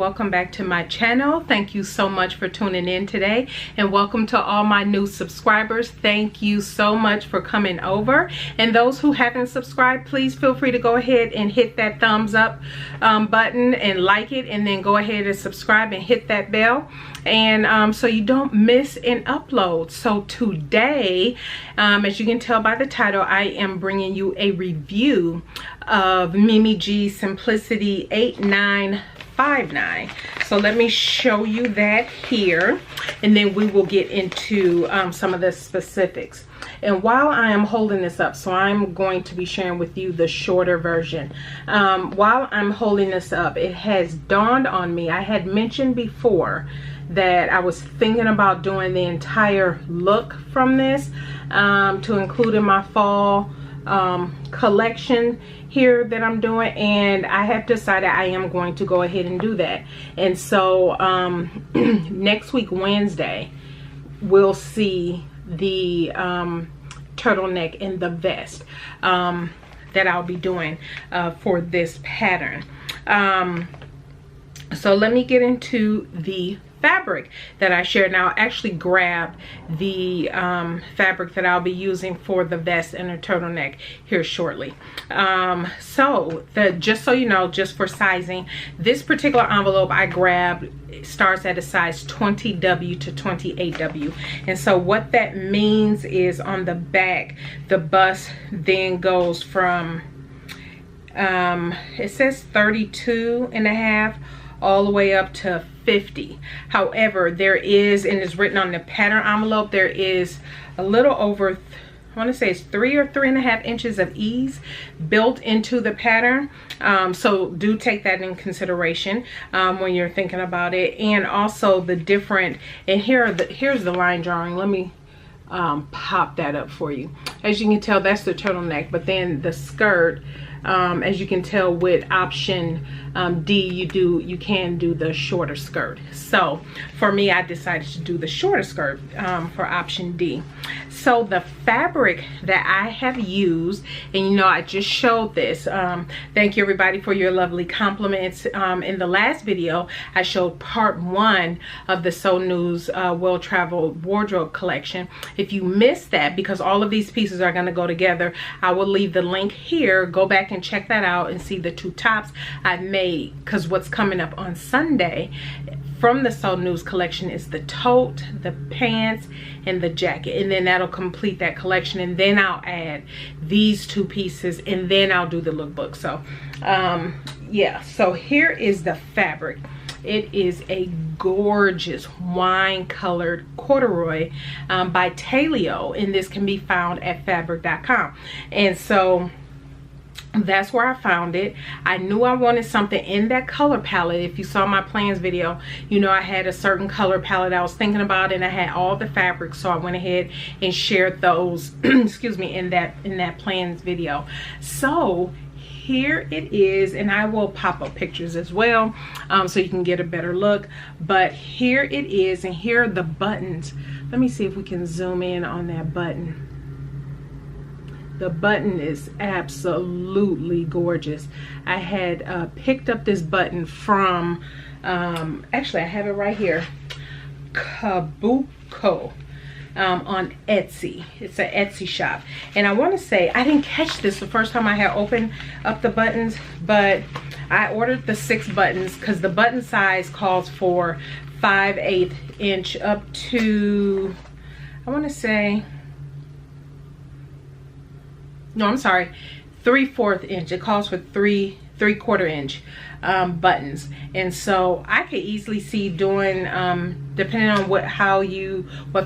welcome back to my channel. Thank you so much for tuning in today, and welcome to all my new subscribers. Thank you so much for coming over, and those who haven't subscribed, please feel free to go ahead and hit that thumbs up button and like it, and then go ahead and subscribe and hit that bell, and so you don't miss an upload. So today, as you can tell by the title, I am bringing you a review of MiMiG Simplicity 8959. So let me show you that here, and then we will get into some of the specifics. And while I am holding this up, so I'm going to be sharing with you the shorter version. While I'm holding this up, it has dawned on me, I had mentioned before that I was thinking about doing the entire look from this to include in my fall collection here that I'm doing, and I have decided I am going to go ahead and do that. And so next week Wednesday we'll see the turtleneck and the vest that I'll be doing for this pattern. So let me get into the fabric that I shared. Now I actually grabbed the fabric that I'll be using for the vest and the turtleneck here shortly. So just so you know, just for sizing, this particular envelope I grabbed starts at a size 20W to 28W, and so what that means is on the back the bust then goes from it says 32.5 all the way up to 50. However, there is, and it's written on the pattern envelope, there is a little over, I want to say it's 3 or 3.5 inches of ease built into the pattern. So do take that in consideration when you're thinking about it. And also the different, and here's the line drawing. Let me pop that up for you. As you can tell, that's the turtleneck, but then the skirt, as you can tell with option D, you can do the shorter skirt. So for me, I decided to do the shorter skirt for option D. So the fabric that I have used, and you know, I just showed this. Thank you everybody for your lovely compliments. In the last video, I showed part 1 of the So News well-traveled wardrobe collection. If you missed that, because all of these pieces are going to go together, I will leave the link here. Go back and check that out and see the 2 tops I've made, because what's coming up on Sunday from the So News collection is the tote, the pants, and the jacket, and then that'll complete that collection. And then I'll add these 2 pieces, and then I'll do the lookbook. So yeah, so here is the fabric. It is a gorgeous wine colored corduroy by Talio, and this can be found at fabric.com. And so that's where I found it. I knew I wanted something in that color palette. If you saw my plans video, you know I had a certain color palette I was thinking about, and I had all the fabrics, so I went ahead and shared those excuse me, in that plans video. So here it is, and I will pop up pictures as well so you can get a better look. But here it is, and here are the buttons. Let me see if we can zoom in on that button. The button is absolutely gorgeous. I had picked up this button from actually I have it right here, Kabuko, on Etsy. It's an Etsy shop, and I want to say I didn't catch this the first time I had opened up the buttons, but I ordered the 6 buttons because the button size calls for 5/8 inch up to, I want to say, no, I'm sorry, 3/4 inch. It calls for 3/4 inch buttons, and so I could easily see doing depending on what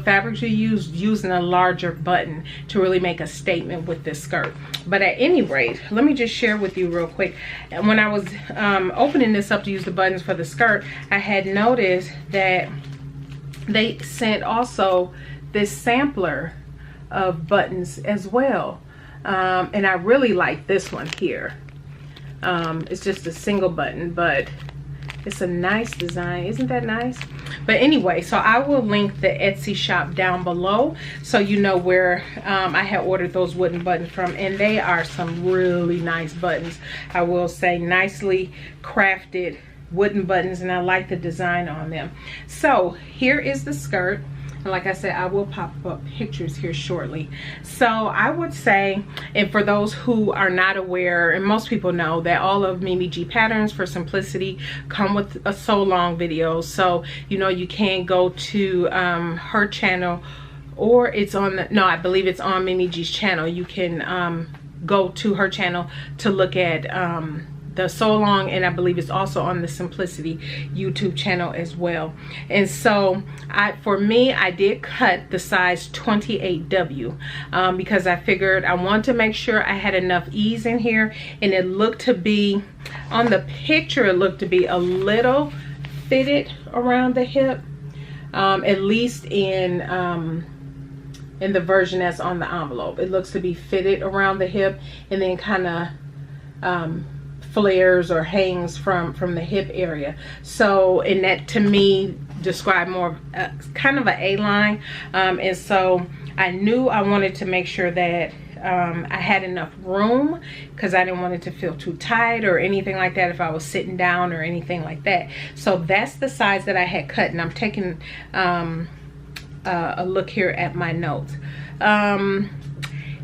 fabrics you use, using a larger button to really make a statement with this skirt. But at any rate, let me just share with you real quick. And when I was opening this up to use the buttons for the skirt, I had noticed that they sent also this sampler of buttons as well. And I really like this one here. It's just a single button, but it's a nice design. Isn't that nice? But anyway, so I will link the Etsy shop down below so you know where I had ordered those wooden buttons from, and they are some really nice buttons. I will say, nicely crafted wooden buttons, and I like the design on them. So here is the skirt. And like I said, I will pop up pictures here shortly. So I would say, and for those who are not aware, and most people know that all of MiMiG patterns for simplicity come with a so long video. So, you know, you can go to her channel, or it's on the, no, I believe it's on MiMiG's channel. You can go to her channel to look at the so long, and I believe it's also on the Simplicity YouTube channel as well. And so for me, I did cut the size 28W because I figured I want to make sure I had enough ease in here, and it looked to be, on the picture, it looked to be a little fitted around the hip, at least in the version that's on the envelope. It looks to be fitted around the hip and then kind of flares or hangs from the hip area. So, and that to me described more kind of an A-line, and so I knew I wanted to make sure that I had enough room, because I didn't want it to feel too tight or anything like that if I was sitting down or anything like that. So that's the size that I had cut, and I'm taking a look here at my notes.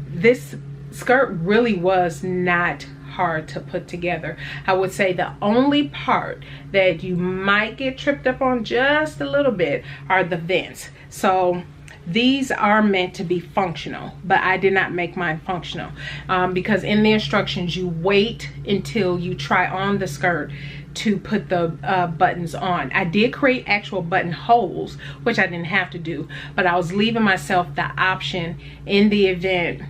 This skirt really was not hard to put together. I would say the only part that you might get tripped up on just a little bit are the vents. So these are meant to be functional, but I did not make mine functional because in the instructions you wait until you try on the skirt to put the buttons on. I did create actual button holes, which I didn't have to do, but I was leaving myself the option in the event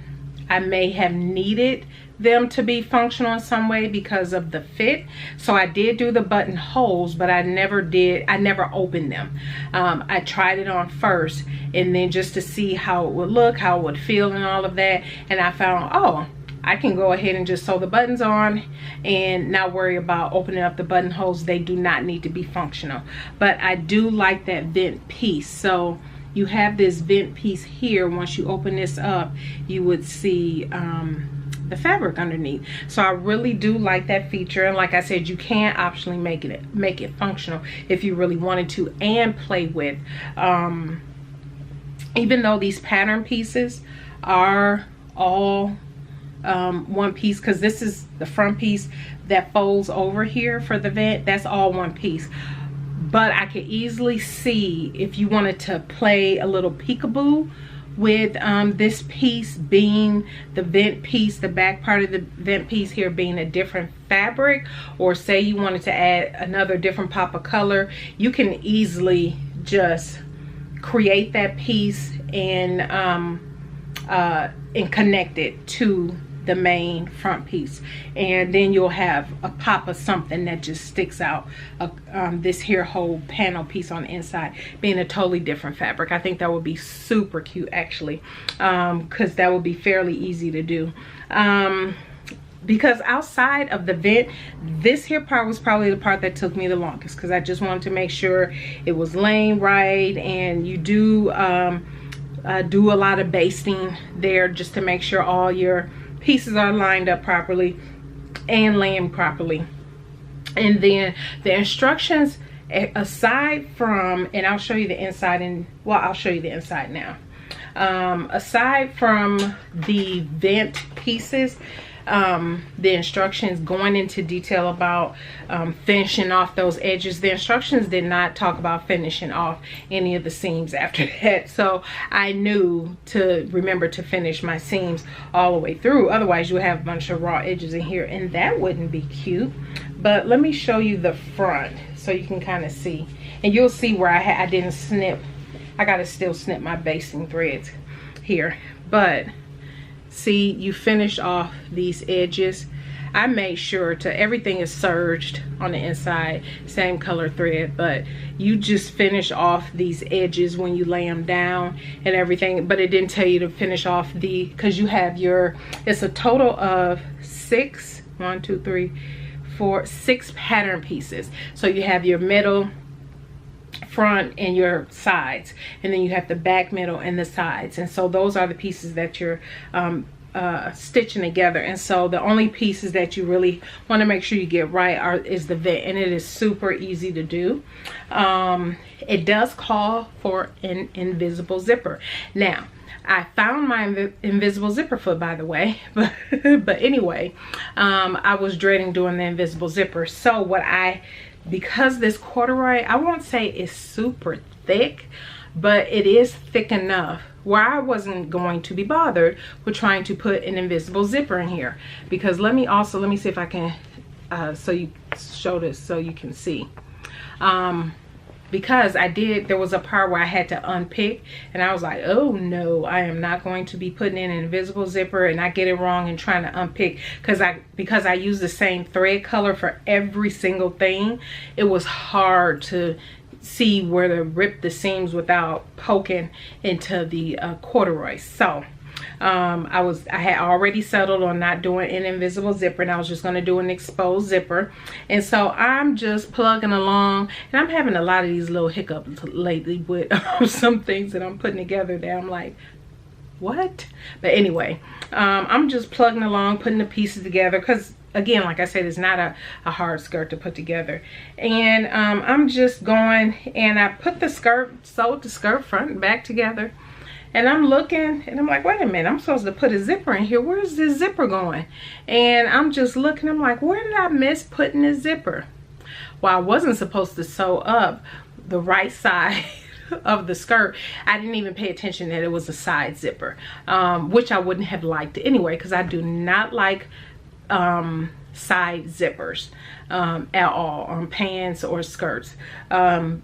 I may have needed them to be functional in some way because of the fit. So I did do the button holes, but I never opened them. I tried it on first, and then just to see how it would look, how it would feel and all of that, and I found, oh, I can go ahead and just sew the buttons on and not worry about opening up the buttonholes. They do not need to be functional. But I do like that vent piece. So you have this vent piece here. Once you open this up, you would see the fabric underneath. So I really do like that feature. And like I said, you can optionally make it functional if you really wanted to, and play with. Even though these pattern pieces are all one piece, because this is the front piece that folds over here for the vent, that's all one piece. But I could easily see if you wanted to play a little peekaboo with this piece being the vent piece, the back part of the vent piece here being a different fabric, or say you wanted to add another different pop of color, you can easily just create that piece and connect it to the main front piece, and then you'll have a pop of something that just sticks out. This here whole panel piece on the inside being a totally different fabric. I think that would be super cute actually, because that would be fairly easy to do. Because outside of the vent, this here part was probably the part that took me the longest, because I just wanted to make sure it was laying right, and you do do a lot of basting there just to make sure all your pieces are lined up properly and laying properly. And then the instructions, aside from, and I'll show you the inside, and well, I'll show you the inside now. Aside from the vent pieces, the instructions going into detail about finishing off those edges, the instructions did not talk about finishing off any of the seams after that. So I knew to remember to finish my seams all the way through, otherwise you would have a bunch of raw edges in here, and that wouldn't be cute. But let me show you the front so you can kind of see, and you'll see where I didn't snip. I gotta still snip my basting threads here, but see, you finish off these edges. I made sure to, everything is serged on the inside, same color thread, but you just finish off these edges when you lay them down and everything. But it didn't tell you to finish off the, because you have your, it's a total of 6 pattern pieces. So you have your middle, front, and your sides, and then you have the back, middle, and the sides. And so those are the pieces that you're stitching together, and so the only pieces that you really want to make sure you get right is the vent, and it is super easy to do. It does call for an invisible zipper. Now I found my invisible zipper foot, by the way, but anyway, I was dreading doing the invisible zipper. So because this corduroy, I won't say it's super thick, but it is thick enough where I wasn't going to be bothered with trying to put an invisible zipper in here. Because let me see if I can so you show this so you can see. Because there was a part where I had to unpick, and I was like, oh no, I am not going to be putting in an invisible zipper and I get it wrong and trying to unpick, because I use the same thread color for every single thing. It was hard to see where to rip the seams without poking into the corduroy. So I had already settled on not doing an invisible zipper, and I was just going to do an exposed zipper. And so I'm just plugging along, and I'm having a lot of these little hiccups lately with some things that I'm putting together that I'm like, what? But anyway, I'm just plugging along, putting the pieces together, because again, like I said, it's not a hard skirt to put together. And I'm just going, and I put the skirt, sewed the skirt front and back together. And I'm looking, and I'm like, wait a minute, I'm supposed to put a zipper in here. Where's this zipper going? And I'm just looking, I'm like, where did I miss putting the zipper? Well, I wasn't supposed to sew up the right side of the skirt. I didn't even pay attention that it was a side zipper, which I wouldn't have liked anyway, because I do not like side zippers at all on pants or skirts. So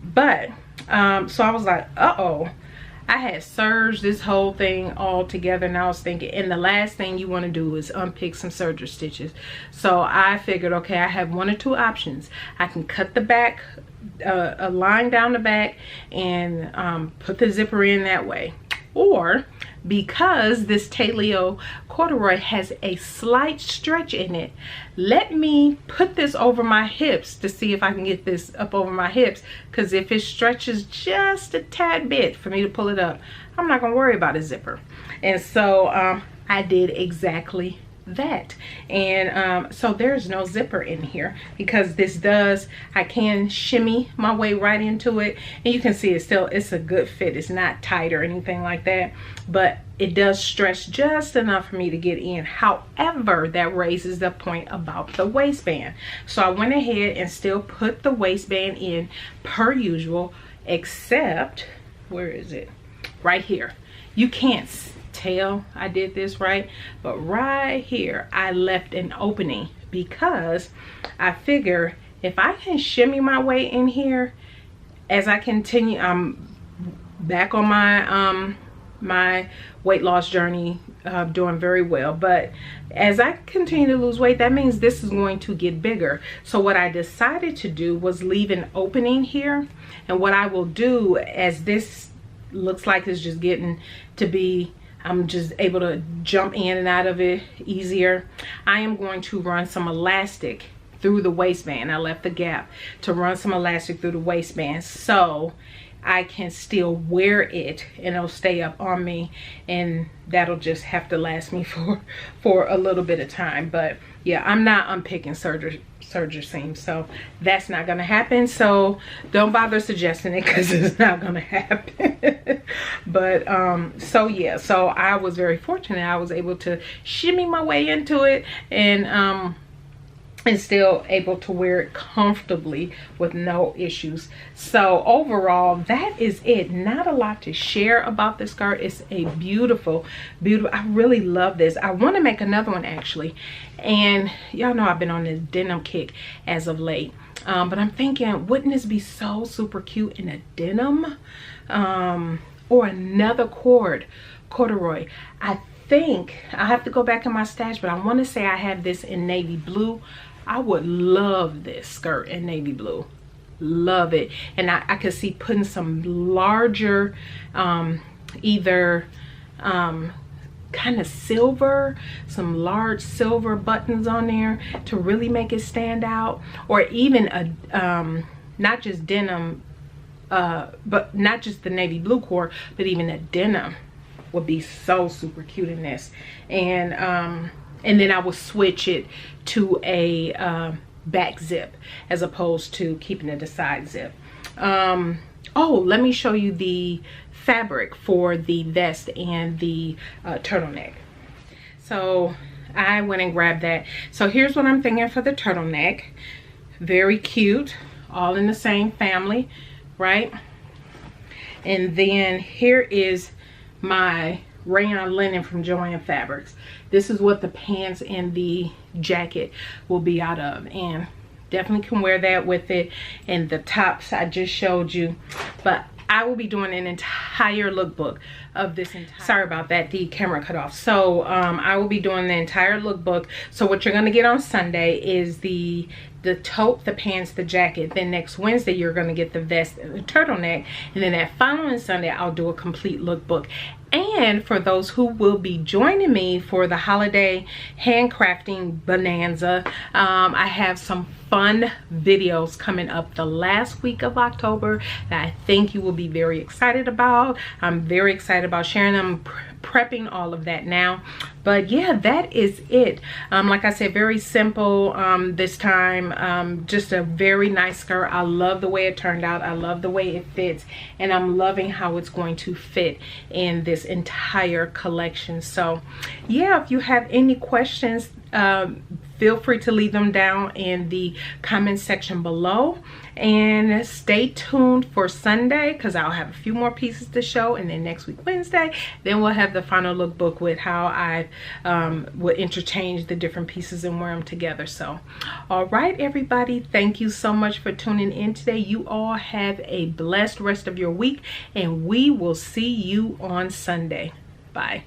I was like, uh-oh. I had serged this whole thing all together, and I was thinking, and the last thing you want to do is unpick some serger stitches. So I figured, okay, I have one or two options. I can cut the back, a line down the back, and put the zipper in that way. Or, because this Taleo corduroy has a slight stretch in it, let me put this over my hips to see if I can get this up over my hips, because if it stretches just a tad bit for me to pull it up, I'm not gonna worry about a zipper. And so I did exactly that. And so there's no zipper in here, because I can shimmy my way right into it, and you can see it's a good fit. It's not tight or anything like that, but it does stretch just enough for me to get in. However, that raises the point about the waistband. So I went ahead and still put the waistband in per usual, except, where is it? Right here. You can't tell I did this right, but right here I left an opening, because I figure if I can shimmy my way in here as I continue, I'm back on my my weight loss journey, doing very well, but as I continue to lose weight, that means this is going to get bigger. So what I decided to do was leave an opening here, and what I will do, as this looks like it's just getting to be, I'm just able to jump in and out of it easier, I am going to run some elastic through the waistband. I left the gap to run some elastic through the waistband, so I can still wear it and it'll stay up on me, and that'll just have to last me for a little bit of time. But yeah, I'm not unpicking serger seams, so that's not gonna happen. So don't bother suggesting it, because it's not gonna happen. But so yeah, so I was very fortunate. I was able to shimmy my way into it, and still able to wear it comfortably with no issues. So overall, that is it. Not a lot to share about this skirt. It's a beautiful, I really love this. I want to make another one actually, and y'all know I've been on this denim kick as of late, but I'm thinking, wouldn't this be so super cute in a denim, or another corduroy? I think I have to go back in my stash, but I want to say I have this in navy blue. I would love this skirt in navy blue. Love it. And I could see putting some larger, either kind of silver, some large silver buttons on there to really make it stand out. Or even a not just denim, but not just the navy blue core, but even a denim would be so super cute in this. And then I would switch it to a back zip as opposed to keeping it a side zip. Oh, let me show you the fabric for the vest and the turtleneck. So I went and grabbed that. So here's what I'm thinking for the turtleneck. Very cute, all in the same family, right? And then here is my rayon linen from Joann Fabrics. This is what the pants and the jacket will be out of, and definitely can wear that with it. And the tops I just showed you, but I will be doing an entire lookbook of this entire, sorry about that, the camera cut off. So I will be doing the entire lookbook. So what you're gonna get on Sunday is the tote, the pants, the jacket. Then next Wednesday you're gonna get the vest and the turtleneck, and then that following Sunday I'll do a complete lookbook. And for those who will be joining me for the holiday handcrafting bonanza, I have some fun videos coming up the last week of October that I think you will be very excited about. I'm very excited about sharing them, prepping all of that now. But yeah, that is it. Like I said, very simple this time. Just a very nice skirt. I love the way it turned out. I love the way it fits, and I'm loving how it's going to fit in this entire collection. So yeah, if you have any questions, feel free to leave them down in the comment section below, and stay tuned for Sunday because I'll have a few more pieces to show, and then next week Wednesday then we'll have the final lookbook with how I will interchange the different pieces and wear them together. So all right everybody, thank you so much for tuning in today. You all have a blessed rest of your week, and we will see you on Sunday. Bye.